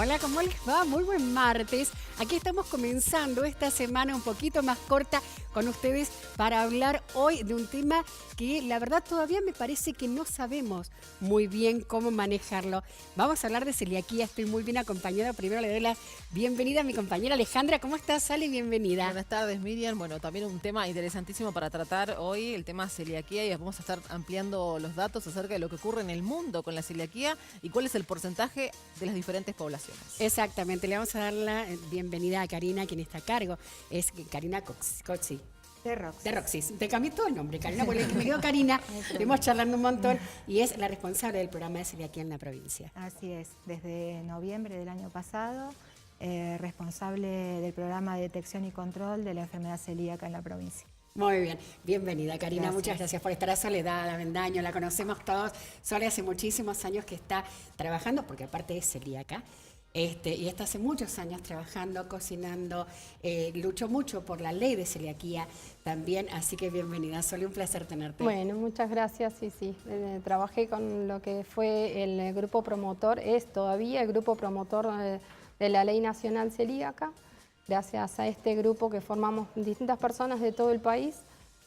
Hola, ¿cómo les va? Muy buen martes. Aquí estamos comenzando esta semana un poquito más corta con ustedes para hablar hoy de un tema que la verdad todavía me parece que no sabemos muy bien cómo manejarlo. Vamos a hablar de celiaquía, estoy muy bien acompañada. Primero le doy la bienvenida a mi compañera Alejandra. ¿Cómo estás, Ale? Bienvenida. Buenas tardes, Miriam. Bueno, también un tema interesantísimo para tratar hoy, el tema celiaquía, y vamos a estar ampliando los datos acerca de lo que ocurre en el mundo con la celiaquía y cuál es el porcentaje de las diferentes poblaciones. Exactamente, le vamos a dar la bienvenida a Karina, quien está a cargo. Es Karina Cozzi. De Roxy. De Roxy. Te cambié todo el nombre, Karina, porque me quedo Karina. Estuvimos charlando un montón y es la responsable del programa de celiaquía en la provincia. Así es, desde noviembre del año pasado, responsable del programa de detección y control de la enfermedad celíaca en la provincia. Muy bien, bienvenida Karina, Gracias. Muchas gracias por estar. A Soledad Avendaño, la conocemos todos. Sole hace muchísimos años que está trabajando, porque aparte es celíaca. Y está hace muchos años trabajando, cocinando, luchó mucho por la ley de celiaquía también, así que bienvenida, Sole, un placer tenerte. Bueno, muchas gracias, sí. Trabajé con lo que fue el grupo promotor, es todavía el grupo promotor de la Ley Nacional Celíaca. Gracias a este grupo que formamos distintas personas de todo el país,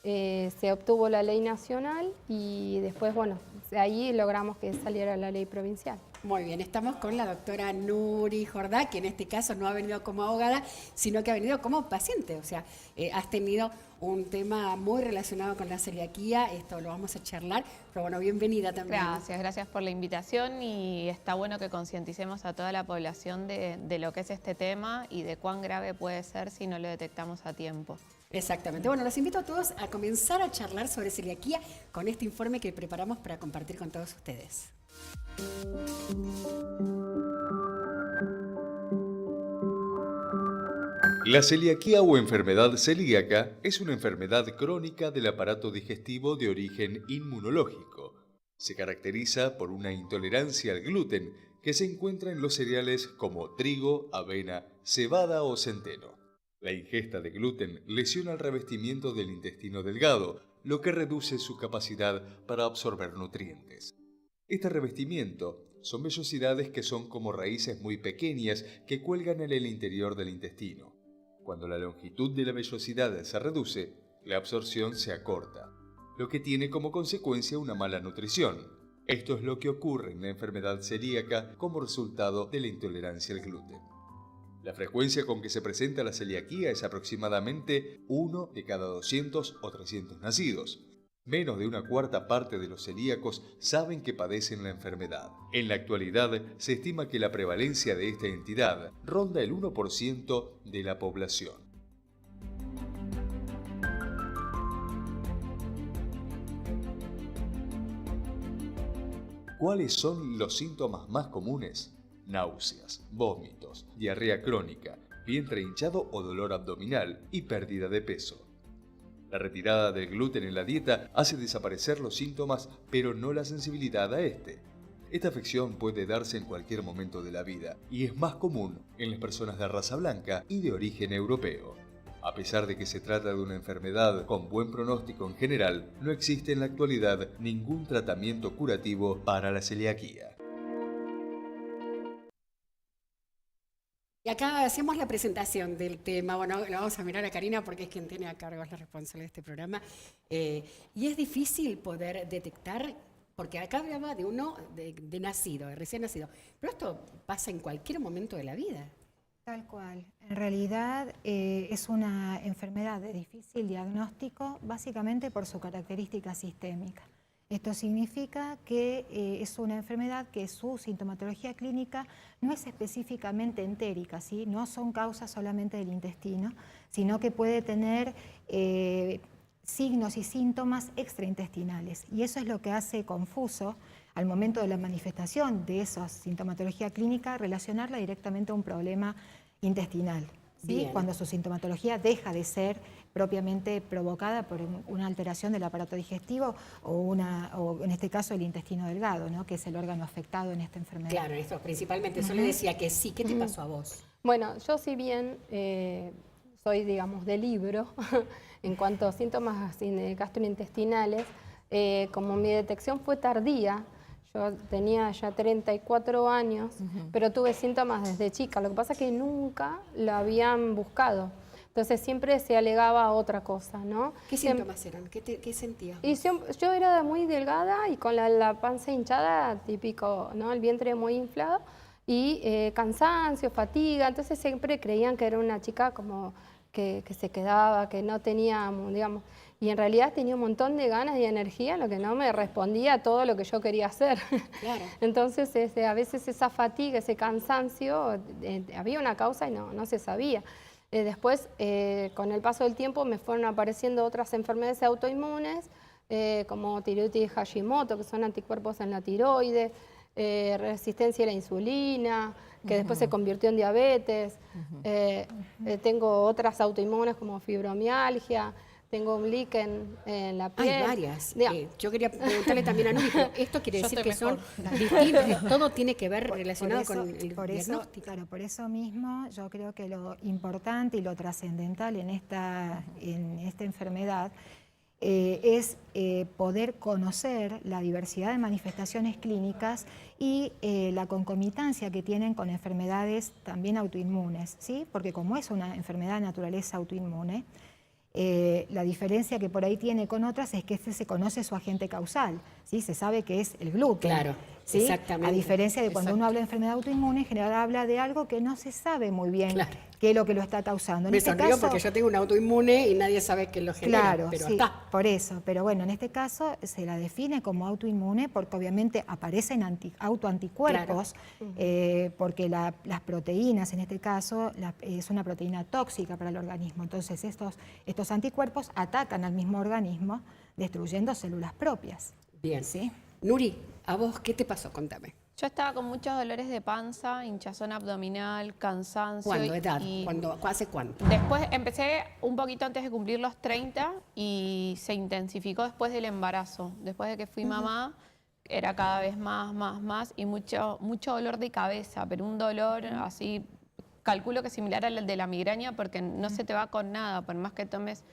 se obtuvo la ley nacional y después, bueno, de ahí logramos que saliera la ley provincial. Muy bien, estamos con la doctora Nuri Jordá, que en este caso no ha venido como abogada, sino que ha venido como paciente. O sea, has tenido un tema muy relacionado con la celiaquía, esto lo vamos a charlar, pero bueno, bienvenida también. Gracias por la invitación y está bueno que concienticemos a toda la población de lo que es este tema y de cuán grave puede ser si no lo detectamos a tiempo. Exactamente. Bueno, los invito a todos a comenzar a charlar sobre celiaquía con este informe que preparamos para compartir con todos ustedes. La celiaquía o enfermedad celíaca es una enfermedad crónica del aparato digestivo de origen inmunológico. Se caracteriza por una intolerancia al gluten que se encuentra en los cereales como trigo, avena, cebada o centeno. La ingesta de gluten lesiona el revestimiento del intestino delgado, lo que reduce su capacidad para absorber nutrientes. Este revestimiento son vellosidades que son como raíces muy pequeñas que cuelgan en el interior del intestino. Cuando la longitud de la vellosidad se reduce, la absorción se acorta, lo que tiene como consecuencia una mala nutrición. Esto es lo que ocurre en la enfermedad celíaca como resultado de la intolerancia al gluten. La frecuencia con que se presenta la celiaquía es aproximadamente 1 de cada 200 o 300 nacidos. Menos de una cuarta parte de los celíacos saben que padecen la enfermedad. En la actualidad, se estima que la prevalencia de esta entidad ronda el 1% de la población. ¿Cuáles son los síntomas más comunes? Náuseas, vómitos, diarrea crónica, vientre hinchado o dolor abdominal y pérdida de peso. La retirada del gluten en la dieta hace desaparecer los síntomas, pero no la sensibilidad a este. Esta afección puede darse en cualquier momento de la vida y es más común en las personas de raza blanca y de origen europeo. A pesar de que se trata de una enfermedad con buen pronóstico en general, no existe en la actualidad ningún tratamiento curativo para la celiaquía. Y acá hacemos la presentación del tema. Bueno, lo vamos a mirar a Karina porque es quien tiene a cargo, es la responsable de este programa. Y es difícil poder detectar, porque acá hablaba de uno de nacido, de recién nacido. Pero esto pasa en cualquier momento de la vida. Tal cual. En realidad es una enfermedad de difícil diagnóstico, básicamente por su característica sistémica. Esto significa que es una enfermedad que su sintomatología clínica no es específicamente entérica, ¿sí? No son causas solamente del intestino, sino que puede tener signos y síntomas extraintestinales. Y eso es lo que hace confuso al momento de la manifestación de esa sintomatología clínica, relacionarla directamente a un problema intestinal, ¿sí? Cuando su sintomatología deja de ser propiamente provocada por una alteración del aparato digestivo o en este caso el intestino delgado, ¿no? Que es el órgano afectado en esta enfermedad. Claro, eso principalmente. Eso le decía que sí. ¿Qué te pasó a vos? Bueno, yo si bien soy, digamos, de libro, en cuanto a síntomas gastrointestinales, como mi detección fue tardía, Yo tenía ya 34 años, pero tuve síntomas desde chica. Lo que pasa es que nunca lo habían buscado. Entonces siempre se alegaba otra cosa, ¿no? ¿Qué síntomas eran? ¿Qué sentías? Y yo era muy delgada y con la panza hinchada, típico, ¿no? El vientre muy inflado y cansancio, fatiga. Entonces siempre creían que era una chica como que se quedaba, que no tenía, digamos... Y en realidad tenía un montón de ganas y energía, lo que no me respondía a todo lo que yo quería hacer. Claro. Entonces, a veces esa fatiga, ese cansancio, había una causa y no se sabía. Después, con el paso del tiempo, me fueron apareciendo otras enfermedades autoinmunes, como tiroides Hashimoto, que son anticuerpos en la tiroides, resistencia a la insulina, que después se convirtió en diabetes. Tengo otras autoinmunes como fibromialgia. Tengo un líquen en la piel. Hay varias. Yo quería preguntarle también a Nuri, pero esto quiere decir que son distintos, todo tiene que ver relacionado con el diagnóstico. Claro, por eso mismo yo creo que lo importante y lo trascendental en esta enfermedad es poder conocer la diversidad de manifestaciones clínicas y la concomitancia que tienen con enfermedades también autoinmunes, ¿sí? Porque como es una enfermedad de naturaleza autoinmune, la diferencia que por ahí tiene con otras es que se conoce su agente causal, ¿sí? Se sabe que es el gluten. Claro, ¿sí? exactamente. A diferencia de cuando uno habla de enfermedad autoinmune, en general habla de algo que no se sabe muy bien qué es lo que lo está causando. En Me este sonrío caso, porque yo tengo un autoinmune y nadie sabe qué lo genera, claro, pero sí, está. por eso. Pero bueno, en este caso se la define como autoinmune porque obviamente aparecen autoanticuerpos, porque las proteínas, en este caso, es una proteína tóxica para el organismo. Entonces estos anticuerpos atacan al mismo organismo, destruyendo células propias. Bien. ¿Sí? Nuri, ¿a vos qué te pasó? Contame. Yo estaba con muchos dolores de panza, hinchazón abdominal, cansancio. ¿Cuándo? ¿Edad? Y ¿Hace cuánto? después empecé un poquito antes de cumplir los 30 y se intensificó después del embarazo. Después de que fui mamá, era cada vez más y mucho dolor de cabeza, pero un dolor así, calculo que similar al de la migraña porque no se te va con nada, por más que tomes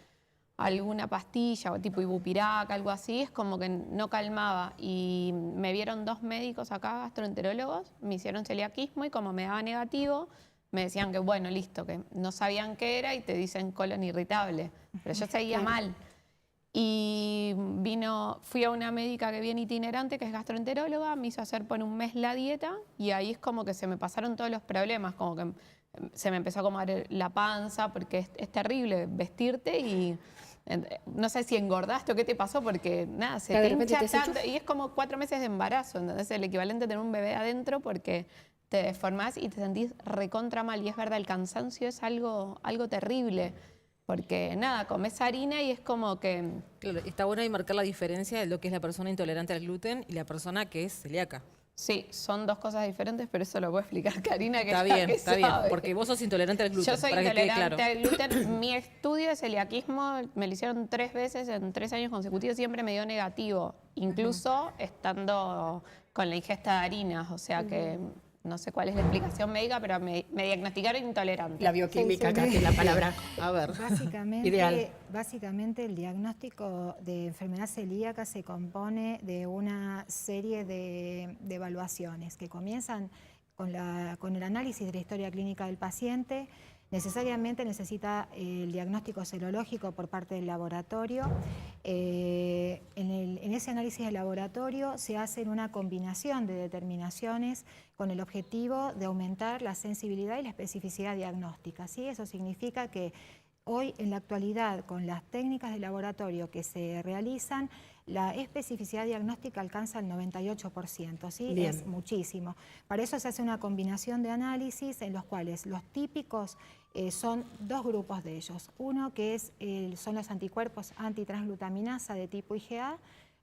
alguna pastilla o tipo ibupiraca, algo así, es como que no calmaba. Y me vieron 2 médicos acá, gastroenterólogos, me hicieron celiaquismo y como me daba negativo, me decían que bueno, listo, que no sabían qué era y te dicen colon irritable. Pero yo seguía mal. Y fui a una médica que viene itinerante, que es gastroenteróloga, me hizo hacer por un mes la dieta y ahí es como que se me pasaron todos los problemas, como que se me empezó a comer la panza, porque es terrible vestirte y no sé si engordaste o qué te pasó, porque nada, se te hincha tanto y es como 4 meses de embarazo, entonces el equivalente a tener un bebé adentro porque te deformás y te sentís recontra mal y es verdad, el cansancio es algo terrible. Porque nada, comes harina y es como que... Claro, está bueno ahí marcar la diferencia de lo que es la persona intolerante al gluten y la persona que es celíaca. Sí, son 2 cosas diferentes, pero eso lo puede explicar Karina, que está bien, porque vos sos intolerante al gluten. Yo soy intolerante al gluten. Mi estudio de celiaquismo me lo hicieron 3 veces en 3 años consecutivos, siempre me dio negativo, incluso estando con la ingesta de harinas, o sea que... No sé cuál es la explicación médica, pero me diagnosticaron intolerante. La bioquímica, acá que la palabra. A ver. Básicamente el diagnóstico de enfermedad celíaca se compone de una serie de evaluaciones que comienzan con el análisis de la historia clínica del paciente. Necesariamente necesita el diagnóstico serológico por parte del laboratorio. En ese análisis de laboratorio se hace una combinación de determinaciones con el objetivo de aumentar la sensibilidad y la especificidad diagnóstica, ¿sí? Eso significa que hoy, en la actualidad, con las técnicas de laboratorio que se realizan, la especificidad diagnóstica alcanza el 98%, ¿sí? Bien. Es muchísimo. Para eso se hace una combinación de análisis en los cuales los típicos son 2 grupos de ellos. Uno que son los anticuerpos antitransglutaminasa de tipo IgA,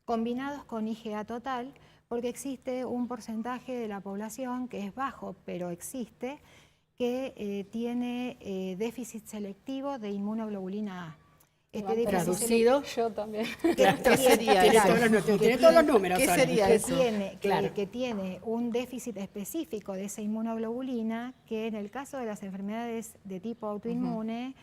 combinados con IgA total, porque existe un porcentaje de la población que es bajo, pero existe, que tiene déficit selectivo de inmunoglobulina A. Traducido. Yo también. ¿Qué sería eso? Tiene todos los números. ¿Qué sería eso? Que tiene un déficit específico de esa inmunoglobulina que en el caso de las enfermedades de tipo autoinmune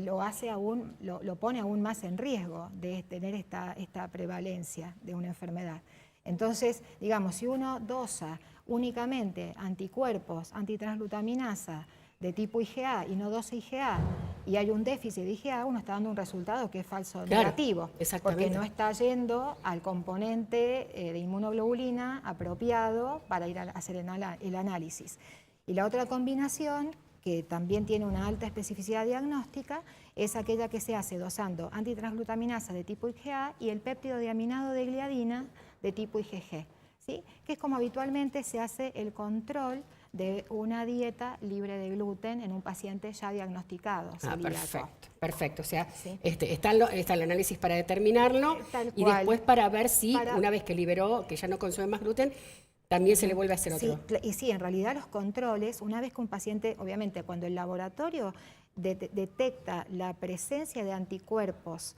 lo pone aún más en riesgo de tener esta prevalencia de una enfermedad. Entonces, digamos, si uno dosa únicamente anticuerpos, antitransglutaminasa de tipo IgA y no dosa IgA y hay un déficit de IgA, uno está dando un resultado que es falso negativo, porque no está yendo al componente de inmunoglobulina apropiado para ir a hacer el análisis. Y la otra combinación, que también tiene una alta especificidad diagnóstica, es aquella que se hace dosando antitransglutaminasa de tipo IgA y el péptido diaminado de gliadina de tipo IgG, ¿sí? Que es como habitualmente se hace el control de una dieta libre de gluten en un paciente ya diagnosticado celíaco. Perfecto, perfecto. O sea, Sí. está el análisis para determinarlo Tal y cual. después para ver si una vez que liberó, que ya no consume más gluten, también se le vuelve a hacer otro. Sí, y sí, en realidad los controles, una vez que un paciente, obviamente cuando el laboratorio detecta la presencia de anticuerpos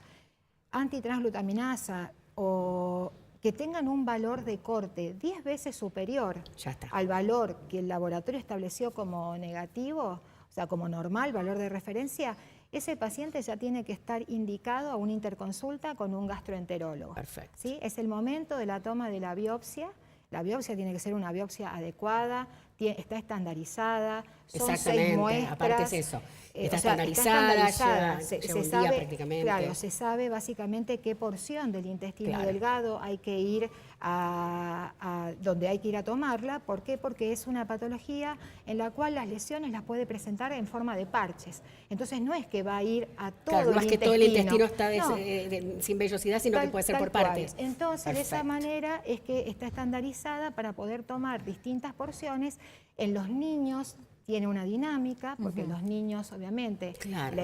antitransglutaminasa o que tengan un valor de corte 10 veces superior Ya está. al valor que el laboratorio estableció como negativo, o sea, como normal, valor de referencia, ese paciente ya tiene que estar indicado a una interconsulta con un gastroenterólogo. Perfecto. ¿Sí? Es el momento de la toma de la biopsia. La biopsia tiene que ser una biopsia adecuada, está estandarizada, son 6 Exactamente, muestras. aparte es eso. Está O sea, estandarizada, lleva se un día sabe, prácticamente. claro, se sabe básicamente qué porción del intestino Claro. delgado hay que ir donde hay que ir a tomarla. ¿Por qué? Porque es una patología en la cual las lesiones las puede presentar en forma de parches. Entonces no es que va a ir a todo Claro, el no es que intestino. todo el intestino está No. sin vellosidad, sino que puede ser por cual. partes. Entonces, de esa Perfecto. manera es que está estandarizada para poder tomar distintas porciones. En los niños tiene una dinámica, porque los niños, obviamente, Claro.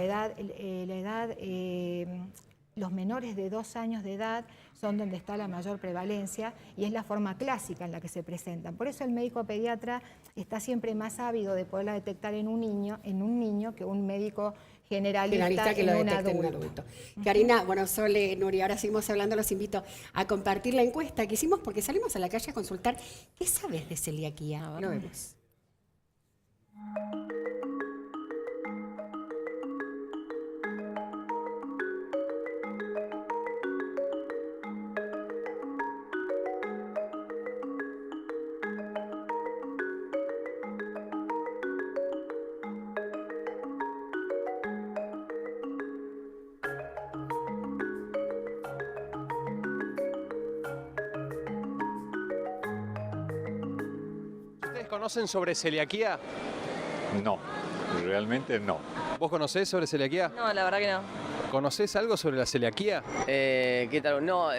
los menores de 2 años de edad son donde está la mayor prevalencia y es la forma clásica en la que se presentan. Por eso el médico pediatra está siempre más ávido de poderla detectar en un niño que un médico generalista que lo en un detecte en un adulto. adulto. Karina, bueno, Sole, Nuria, ahora seguimos hablando, los invito a compartir la encuesta que hicimos porque salimos a la calle a consultar qué sabes de celiaquía. Lo vemos. ¿Ustedes conocen sobre celiaquía? No, realmente no. ¿Vos conocés sobre celiaquía? No, la verdad que no. ¿Conocés algo sobre la celiaquía? ¿Qué tal? No,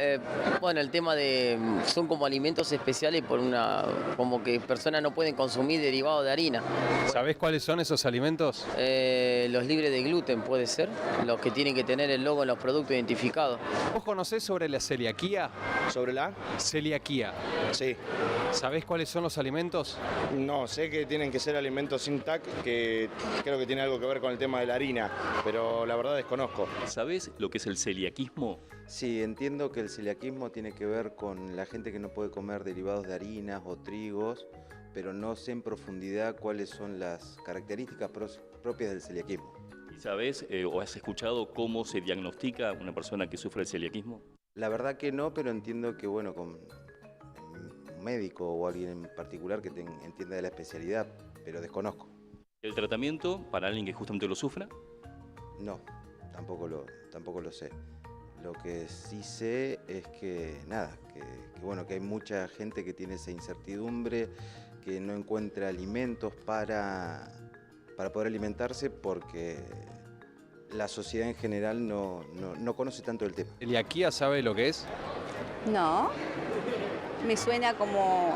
bueno, el tema de son como alimentos especiales como que personas no pueden consumir derivados de harina. ¿Sabés cuáles son esos alimentos? Los libres de gluten puede ser, los que tienen que tener el logo en los productos identificados. ¿Vos conocés sobre la celiaquía? ¿Sobre la? Celiaquía. Sí. ¿Sabés cuáles son los alimentos? No, sé que tienen que ser alimentos sin TAC, que creo que tiene algo que ver con el tema de la harina, pero la verdad desconozco. ¿Sabés lo que es el celiaquismo? Sí, entiendo que el celiaquismo tiene que ver con la gente que no puede comer derivados de harinas o trigos, pero no sé en profundidad cuáles son las características propias del celiaquismo. ¿Y sabés o has escuchado cómo se diagnostica una persona que sufre el celiaquismo? La verdad que no, pero entiendo que, bueno, con un médico o alguien en particular que entienda de la especialidad, pero desconozco. ¿El tratamiento para alguien que justamente lo sufra? No, tampoco lo sé. Lo que sí sé es que, nada, bueno, que hay mucha gente que tiene esa incertidumbre, que no encuentra alimentos para poder alimentarse porque la sociedad en general no conoce tanto el tema. ¿Celiaquía sabe lo que es? No, me suena como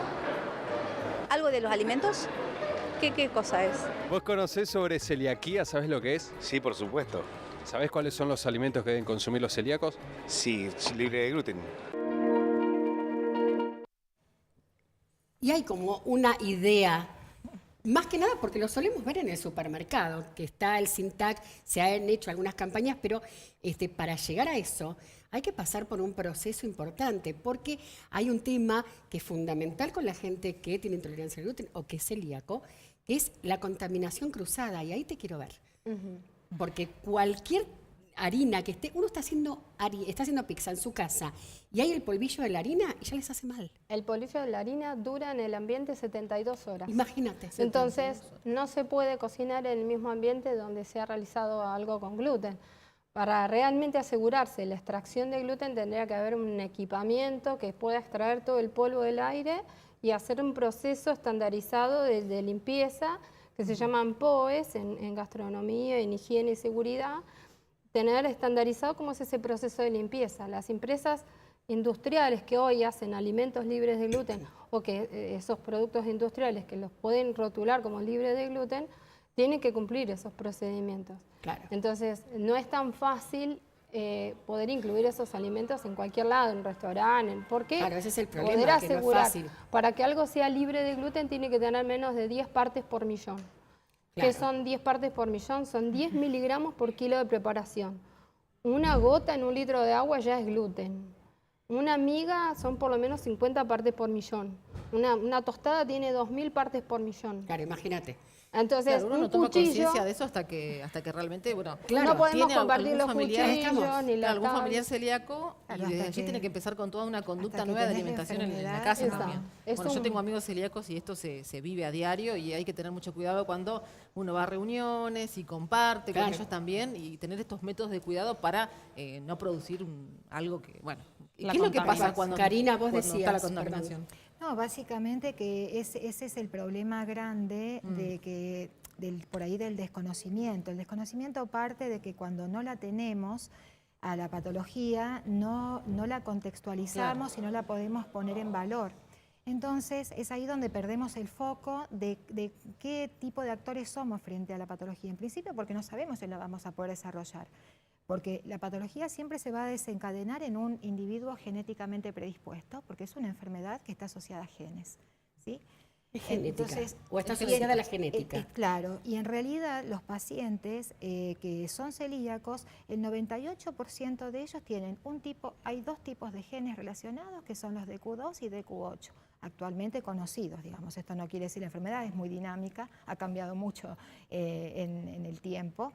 algo de los alimentos. ¿Qué cosa es? ¿Vos conocés sobre celiaquía? ¿Sabés lo que es? Sí, por supuesto. ¿Sabés cuáles son los alimentos que deben consumir los celíacos? Sí, libre de gluten. Y hay como una idea, más que nada porque lo solemos ver en el supermercado, que está el Sintac, se han hecho algunas campañas, pero para llegar a eso hay que pasar por un proceso importante, porque hay un tema que es fundamental con la gente que tiene intolerancia al gluten o que es celíaco, que es la contaminación cruzada, y ahí te quiero ver. Porque cualquier harina que uno está haciendo pizza en su casa y hay el polvillo de la harina y ya les hace mal. El polvillo de la harina dura en el ambiente 72 horas. Imagínate. Entonces, no se puede cocinar en el mismo ambiente donde se ha realizado algo con gluten. Para realmente asegurarse la extracción de gluten tendría que haber un equipamiento que pueda extraer todo el polvo del aire y hacer un proceso estandarizado de limpieza que se llaman POEs en gastronomía, en higiene y seguridad, tener estandarizado cómo es ese proceso de limpieza. Las empresas industriales que hoy hacen alimentos libres de gluten o que esos productos industriales que los pueden rotular como libres de gluten, tienen que cumplir esos procedimientos. Claro. Entonces, no es tan fácil poder incluir esos alimentos en cualquier lado, en un restaurante. ¿Por qué? Claro, ese es el problema, poder que no es asegurar, fácil. para que algo sea libre de gluten tiene que tener menos de 10 partes por millón. Claro. ¿Qué son 10 partes por millón? Son 10 miligramos por kilo de preparación. Una gota en un litro de agua ya es gluten. Una miga son por lo menos 50 partes por millón. Una tostada tiene 2000 partes por millón. Claro, imagínate. Entonces, Claro, uno un no toma cuchillo, conciencia de eso hasta que realmente, bueno, Claro, no podemos tiene compartir algún los familiar, cuchillos ni la algún tabla. familiar celíaco Claro, y hasta desde allí que- tiene que empezar con toda una conducta hasta que nueva de tenés la alimentación en la enfermedad, casa está. también. Es Bueno, yo un- tengo amigos celíacos y esto se vive a diario y hay que tener mucho cuidado cuando uno va a reuniones y comparte Claro. con ellos también y tener estos métodos de cuidado para no producir algo que, bueno, ¿qué La es lo que pasa contaminación. cuando, Karina, vos cuando está decías, la contaminación? No, básicamente que ese es el problema grande de que por ahí del desconocimiento. El desconocimiento parte de que cuando no la tenemos a la patología, no la contextualizamos y no la podemos poner en valor. Entonces es ahí donde perdemos el foco de qué tipo de actores somos frente a la patología. En principio porque no sabemos si la vamos a poder desarrollar. Porque la patología siempre se va a desencadenar en un individuo genéticamente predispuesto, porque es una enfermedad que está asociada a genes, ¿sí? Es genética. O está y asociada a la genética. claro, y en realidad los pacientes que son celíacos, el 98% de ellos tienen hay dos tipos de genes relacionados, que son los DQ2 y DQ8, actualmente conocidos, digamos. Esto no quiere decir la enfermedad, es muy dinámica, ha cambiado mucho en el tiempo.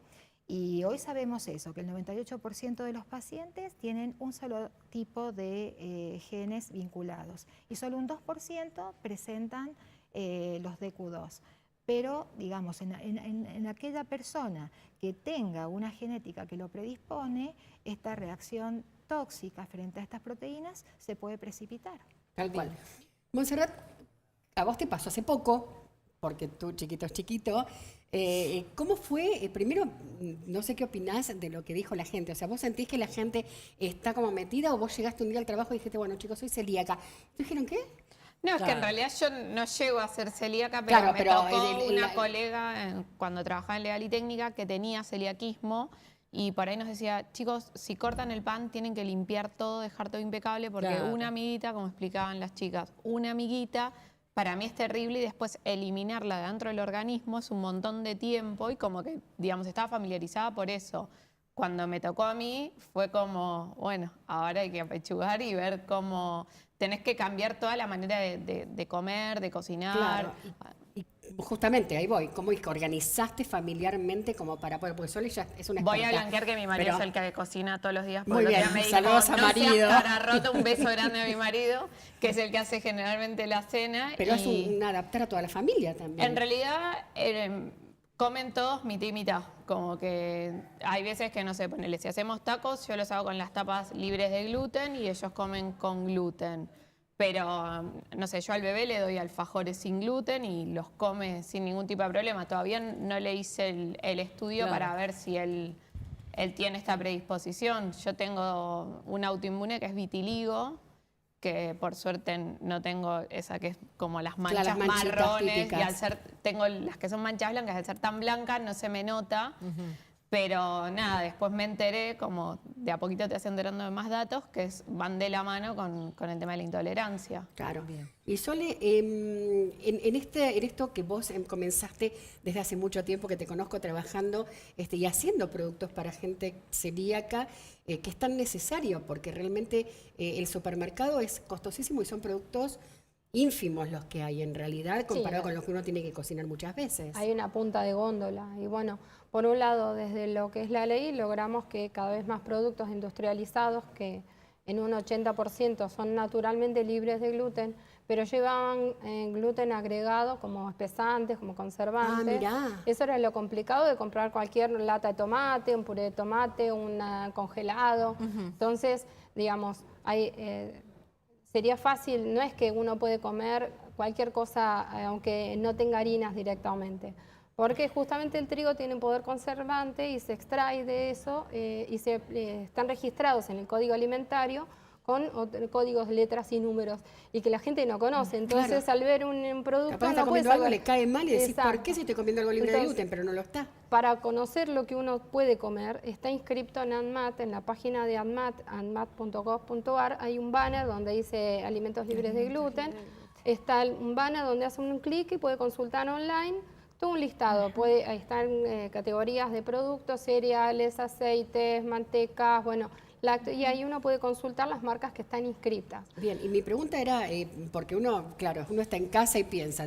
Y hoy sabemos eso, que el 98% de los pacientes tienen un solo tipo de genes vinculados y solo un 2% presentan los DQ2. Pero, digamos, en aquella persona que tenga una genética que lo predispone, esta reacción tóxica frente a estas proteínas se puede precipitar. Tal cual. Montserrat, a vos te pasó hace poco, porque tú chiquito es chiquito. ¿Cómo fue? Primero, no sé qué opinás de lo que dijo la gente. O sea, ¿vos sentís que la gente está como metida o vos llegaste un día al trabajo y dijiste, bueno, chicos, soy celíaca? ¿Dijeron qué? No, es que en Claro. realidad yo no llego a ser celíaca, pero Claro, me pero tocó una colega cuando trabajaba en Legal y Técnica que tenía celiaquismo y por ahí nos decía, chicos, si cortan el pan tienen que limpiar todo, dejar todo impecable, porque Claro. una amiguita, como explicaban las chicas, una amiguita para mí es terrible y después eliminarla de dentro del organismo es un montón de tiempo y como que, digamos, estaba familiarizada por eso. Cuando me tocó a mí fue como, bueno, ahora hay que apechugar y ver cómo tenés que cambiar toda la manera de comer, de cocinar. Claro. Y justamente ahí voy. ¿Cómo organizaste familiarmente como para poder? Porque Sole ya es una Voy a experta, blanquear que mi marido pero- es el que cocina todos los días. Muy porque el otro bien, día me dijo, saludos a "No seas marido". cara rota", un beso grande a mi marido, que es el que hace generalmente la cena. Pero es y un adaptar a toda la familia también. en realidad comen todos mitad y mitad. Como que hay veces que, no sé, ponele, si hacemos tacos, yo los hago con las tapas libres de gluten y ellos comen con gluten. Pero, no sé, yo al bebé le doy alfajores sin gluten y los come sin ningún tipo de problema. Todavía no le hice el estudio Claro. para ver si él tiene esta predisposición. Yo tengo un autoinmune que es vitiligo, que por suerte no tengo esa que es como las manchas Claro, las manchitas marrones. típicas. Y al ser, tengo las que son manchas blancas, al ser tan blancas no se me nota. Pero nada, después me enteré, como de a poquito te vas enterando de más datos, que van de la mano con el tema de la intolerancia. Claro. Bien. Y Sole, en esto que vos comenzaste desde hace mucho tiempo, que te conozco trabajando y haciendo productos para gente celíaca, que es tan necesario, porque realmente el supermercado es costosísimo y son productos ínfimos los que hay en realidad, comparado Sí, con los que uno tiene que cocinar muchas veces. Hay una punta de góndola y bueno, por un lado desde lo que es la ley logramos que cada vez más productos industrializados que en un 80% son naturalmente libres de gluten, pero llevaban gluten agregado como espesantes, como conservantes. mirá. Eso era lo complicado de comprar cualquier lata de tomate, un puré de tomate, un congelado. Entonces, digamos, sería fácil, no es que uno puede comer cualquier cosa aunque no tenga harinas directamente, porque justamente el trigo tiene un poder conservante y se extrae de eso y están registrados en el Código Alimentario con códigos, letras y números, y que la gente no conoce. Entonces, al ver un producto, Capaz está no puede comiendo algo, saber. le cae mal y decís, ¿por Exacto. qué si estoy comiendo algo libre de Entonces, gluten? Pero no lo está. Para conocer lo que uno puede comer, está inscrito en ANMAT, en la página de ANMAT, anmat.gov.ar, hay un banner donde dice alimentos libres de gluten. Está un banner donde hace un clic y puede consultar online todo un listado. Ahí están categorías de productos, cereales, aceites, mantecas, bueno, lácteos, y ahí uno puede consultar las marcas que están inscritas. Bien, y mi pregunta era, porque uno, claro, uno está en casa y piensa,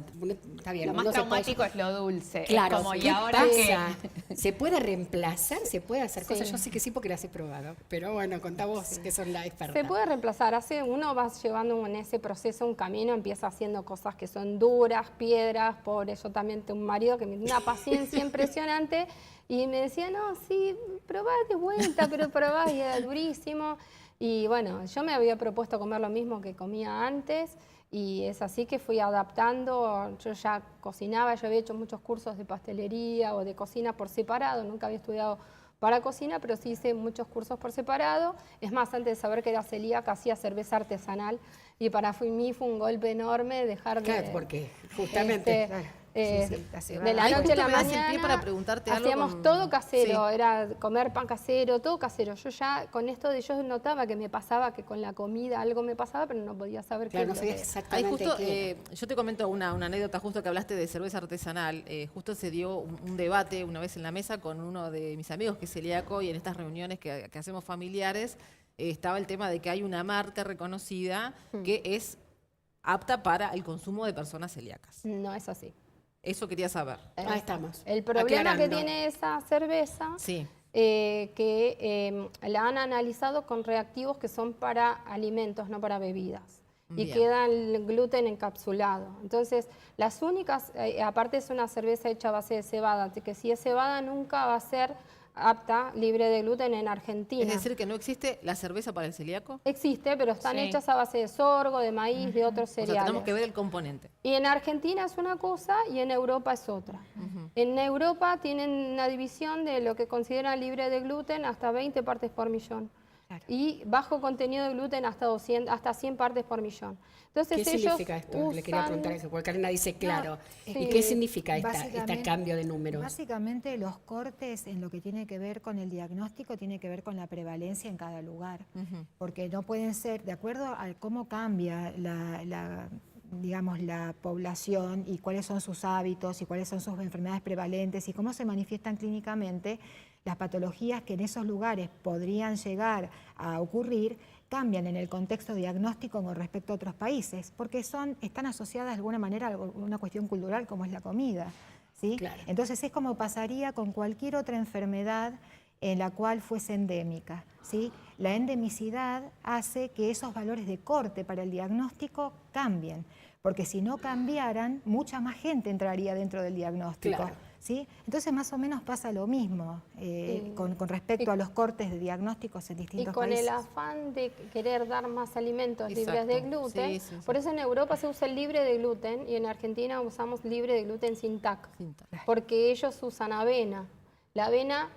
está bien. Lo más traumático es lo dulce. Claro, es como, ¿qué ¿y ahora pasa? qué? ¿Se puede reemplazar? ¿Se puede hacer cosas? Sí. Yo sé que sí porque las he probado, pero bueno, contá vos, que son la experta. Se puede reemplazar, uno va llevando en ese proceso un camino, empieza haciendo cosas que son duras, piedras, pobre, yo también tengo un marido que me tiene una paciencia impresionante y me decía, no, sí, probá de vuelta, pero probá, y era durísimo. Y bueno, yo me había propuesto comer lo mismo que comía antes y es así que fui adaptando. Yo ya cocinaba, yo había hecho muchos cursos de pastelería o de cocina por separado, nunca había estudiado para cocina, pero sí hice muchos cursos por separado. Es más, antes de saber que era celíaca, hacía cerveza artesanal y para mí fue un golpe enorme dejar de... Claro, porque justamente... de la noche a la me das el pie mañana para preguntarte algo hacíamos con- todo casero, Sí. era comer pan casero, todo casero. Yo ya con esto yo notaba que me pasaba, que con la comida algo me pasaba, pero no podía saber Claro, qué no es lo sabía que- exactamente Ahí justo, qué yo te comento una anécdota justo que hablaste de cerveza artesanal. Justo se dio un debate una vez en la mesa con uno de mis amigos que es celíaco y en estas reuniones que hacemos familiares estaba el tema de que hay una marca reconocida que es apta para el consumo de personas celíacas. No es así. Eso quería saber. Ahí estamos. El problema aclarando. que tiene esa cerveza, Sí. que la han analizado con reactivos que son para alimentos, no para bebidas. Y Bien. queda el gluten encapsulado. Entonces, las únicas, aparte es una cerveza hecha a base de cebada, así que si es cebada nunca va a ser apta, libre de gluten en Argentina. Es decir, que no existe la cerveza para el celíaco. Existe, pero están Sí. hechas a base de sorgo, de maíz, de otros O sea, cereales. tenemos que ver el componente. Y en Argentina es una cosa y en Europa es otra. En Europa tienen una división de lo que consideran libre de gluten hasta 20 partes por millón. Y bajo contenido de gluten hasta 100 partes por millón. Entonces ¿Qué ellos significa esto? Le quería preguntar eso, porque Karina dice claro. ¿Y sí. qué significa este Básicamente- cambio de números? Básicamente los cortes en lo que tiene que ver con el diagnóstico tiene que ver con la prevalencia en cada lugar, porque no pueden ser, de acuerdo a cómo cambia digamos, la población y cuáles son sus hábitos y cuáles son sus enfermedades prevalentes y cómo se manifiestan clínicamente, las patologías que en esos lugares podrían llegar a ocurrir cambian en el contexto diagnóstico con respecto a otros países, porque están asociadas de alguna manera a una cuestión cultural como es la comida, ¿sí? Claro. Entonces es como pasaría con cualquier otra enfermedad en la cual fuese endémica, ¿sí? La endemicidad hace que esos valores de corte para el diagnóstico cambien, porque si no cambiaran, mucha más gente entraría dentro del diagnóstico. Claro. ¿Sí? Entonces más o menos pasa lo mismo con respecto a los cortes de diagnósticos en Y distintos con países. el afán de querer dar más alimentos libres Exacto. de gluten, Sí, sí, sí. por eso en Europa se usa el libre de gluten y en Argentina usamos libre de gluten sin TAC, porque ellos usan avena. La avena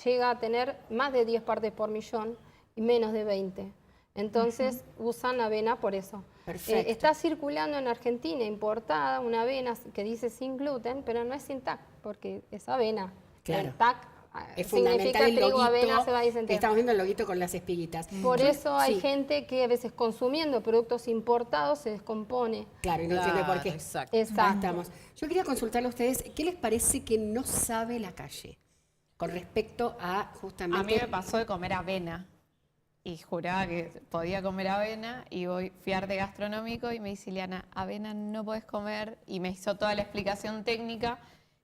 llega a tener más de 10 partes por millón y menos de 20. Entonces usan avena por eso. Perfecto. Está circulando en Argentina importada una avena que dice sin gluten, pero no es sin TAC, porque es avena. Claro. El TAC Es significa fundamental el trigo, loguito. avena, ceba y centeno. Estamos viendo el loguito con las espiguitas. Por eso hay Sí. gente que a veces consumiendo productos importados se descompone. Claro, y no entiende por qué. Exacto. Ahí Exacto. estamos. Yo quería consultarle a ustedes, ¿qué les parece que no sabe la calle con respecto a justamente... A mí me pasó de comer avena. y juraba que podía comer avena y fui a arte gastronómico y me dice, Ileana, avena no podés comer, y me hizo toda la explicación técnica.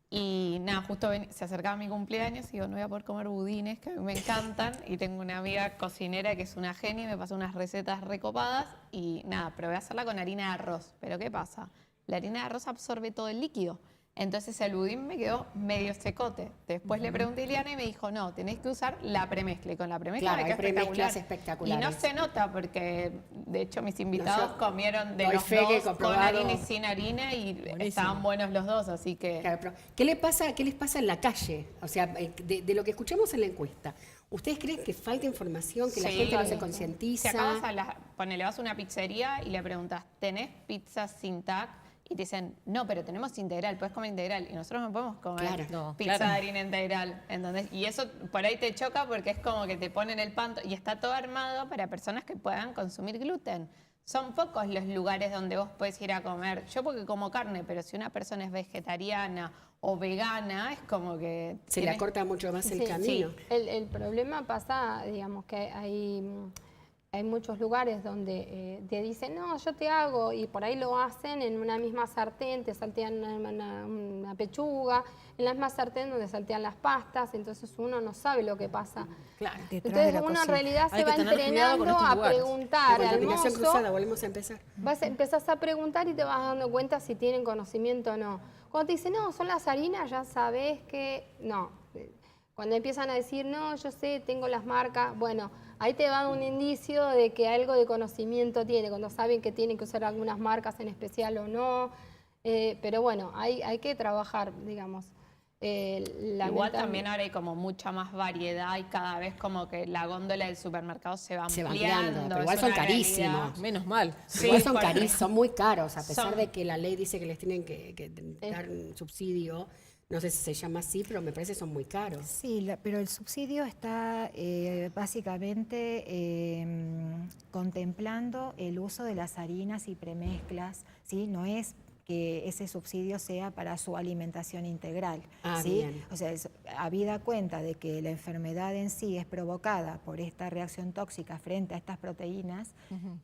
Y nada, justo se acercaba mi cumpleaños y digo, no voy a poder comer budines, que a mí me encantan. Y tengo una amiga cocinera que es una genia y me pasó unas recetas recopadas. Y nada, pero voy a hacerla con harina de arroz. ¿Pero qué pasa? La harina de arroz absorbe todo el líquido. Entonces el budín me quedó medio secote. Después le pregunté a Ileana y me dijo, no, tenés que usar la premezcla. Y con la premezcla me queda premezclas espectacular. Y no se nota porque, de hecho, mis invitados yo comieron de doy los fe que he dos, con comprobado. harina y sin harina, y estaban buenos los dos, así que... Claro, pero ¿qué les pasa en la calle? O sea, de lo que escuchamos en la encuesta, ¿ustedes creen que falta información, que la Sí. gente no se concientiza? Si acá vas a una pizzería y le preguntas, ¿tenés pizza sin tac? Y te dicen, no, pero tenemos integral, puedes comer integral. Y nosotros no podemos comer pizza de harina integral. ¿Entendés? Y eso por ahí te choca porque es como que te ponen el pan y está todo armado para personas que puedan consumir gluten. Son pocos los lugares donde vos podés ir a comer. Yo porque como carne, pero si una persona es vegetariana o vegana, es como que... Se le acorta mucho más el Sí, camino. sí. El problema pasa, digamos, que hay muchos lugares donde te dicen, no, yo te hago, y por ahí lo hacen en una misma sartén, te saltean una pechuga, en la misma sartén donde saltean las pastas, entonces uno no sabe lo que pasa. Claro. Entonces uno en realidad se va entrenando a preguntar La al contaminación mozo. cruzada, volvemos a empezar. Empezás a preguntar y te vas dando cuenta si tienen conocimiento o no. Cuando te dicen, no, son las harinas, ya sabes que no. Cuando empiezan a decir, no, yo sé, tengo las marcas, bueno, ahí te va un indicio de que algo de conocimiento tiene, cuando saben que tienen que usar algunas marcas en especial o no. Pero bueno, hay que trabajar, digamos. Igual también ahora hay como mucha más variedad y cada vez como que la góndola del supermercado se va ampliando. Pero igual son carísimos. Menos mal. Sí, igual son carísimos, son muy caros, a pesar de que la ley dice que les tienen que dar un subsidio. No sé si se llama así, pero me parece que son muy caros. Sí, pero el subsidio está básicamente contemplando el uso de las harinas y premezclas, ¿sí? No es que ese subsidio sea para su alimentación integral. ¿sí? Bien. O sea, habida cuenta de que la enfermedad en sí es provocada por esta reacción tóxica frente a estas proteínas,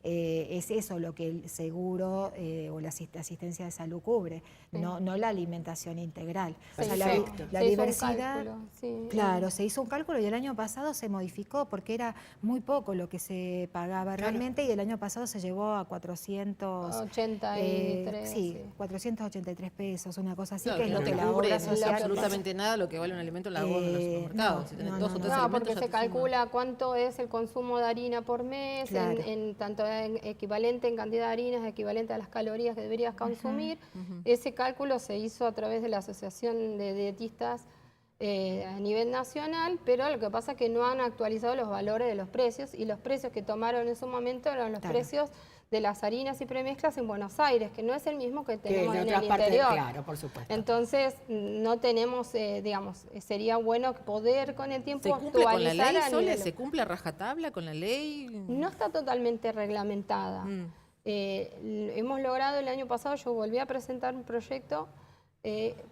es eso lo que el seguro o la asistencia de salud cubre, no la alimentación integral. O sea, la diversidad, claro, se hizo un cálculo y el año pasado se modificó porque era muy poco lo que se pagaba realmente, y el año pasado se llevó a 483. 483 pesos, una cosa así, Claro, que es lo que la cubre obra social... absolutamente nada lo que vale un alimento en la góndola del supermercado. Si tenés dos o tres alimentos, porque ya se te calcula cuánto es el consumo de harina por mes, Claro. tanto en equivalente en cantidad de harinas, equivalente a las calorías que deberías consumir. Ese cálculo se hizo a través de la Asociación de Dietistas a nivel nacional, pero lo que pasa es que no han actualizado los valores de los precios, y los precios que tomaron en su momento eran los precios de las harinas y premezclas en Buenos Aires, que no es el mismo que tenemos en el interior. Claro, por supuesto. Entonces, no tenemos, digamos, sería bueno poder con el tiempo ¿Se cumple con la actualizar ley, a Sole? nivel- ¿Se cumple a rajatabla con la ley? No está totalmente reglamentada. Hemos logrado el año pasado, yo volví a presentar un proyecto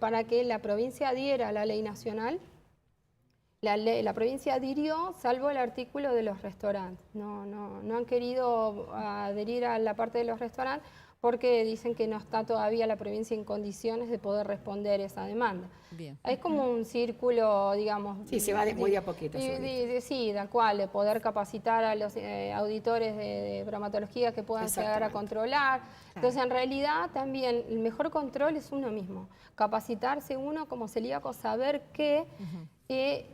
para que la provincia adhiera a la ley nacional. La provincia adhirió, salvo el artículo de los restaurantes. No han querido adherir a la parte de los restaurantes porque dicen que no está todavía la provincia en condiciones de poder responder esa demanda. Bien. Es como un círculo, digamos... Sí, se va muy de a poquito. Sí, tal cual, de poder capacitar a los auditores de bromatología que puedan llegar a controlar. Entonces, en realidad, también el mejor control es uno mismo. Capacitarse uno como celíaco, saber qué...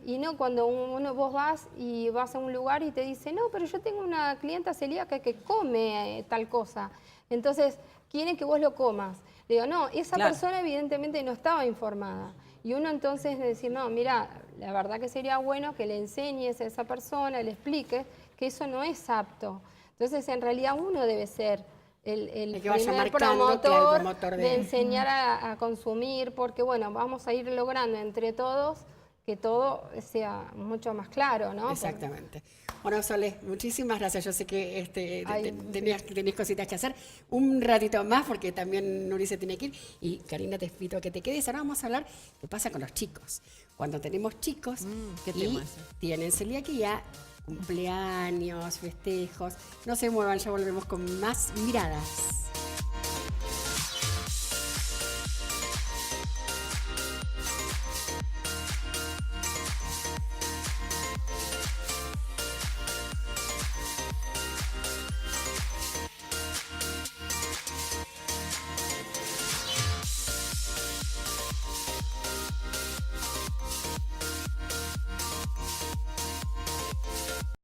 y no cuando vos vas a un lugar y te dice, no, pero yo tengo una clienta celíaca que come tal cosa. Entonces, quiere que vos lo comas. Le digo, no, esa persona evidentemente no estaba informada. Y uno entonces decir, no, mira, la verdad que sería bueno que le enseñes a esa persona, le expliques que eso no es apto. Entonces, en realidad uno debe ser el primer promotor de enseñar a consumir, porque bueno, vamos a ir logrando entre todos que todo sea mucho más claro, ¿no? Exactamente. Bueno, Sole, muchísimas gracias. Yo sé que tenías cositas que hacer. Un ratito más, porque también Nuri se tiene que ir. Y Karina, te invito a que te quedes. Ahora vamos a hablar qué pasa con los chicos. Cuando tenemos chicos ¿qué y tema ese? tienen celiaquía, cumpleaños, festejos. No se muevan, ya volvemos con más miradas.